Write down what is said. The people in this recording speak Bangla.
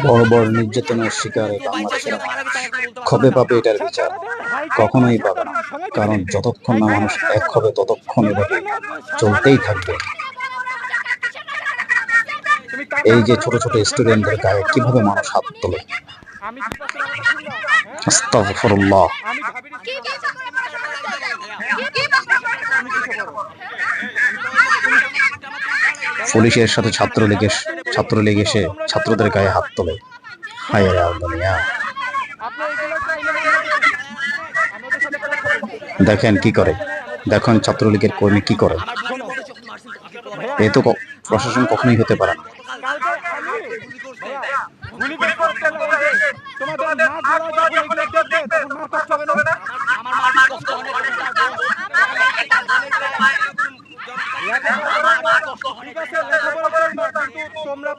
বড় বড় নির্যাতনের শিকারে বাংলাদেশের মানুষ কবে পাবে এটার বিচার? কখনোই পাবে না। কারণ যতক্ষণ না মানুষ এক হবে ততক্ষণ এভাবে চলতেই থাকবে। এই যে ছোট ছোট স্টুডেন্টদের গায়ে কিভাবে মানুষ হাত তোলে! আস্তাগফিরুল্লাহ। পুলিশের সাথে ছাত্রলীগ এসে ছাত্রদের গায়ে হাত তোলে। হায় রে দুনিয়া! দেখেন কি করে, দেখেন ছাত্রলীগের কর্মী কি করে। এ তো প্রশাসন কখনোই হতে পারে না। তোমরা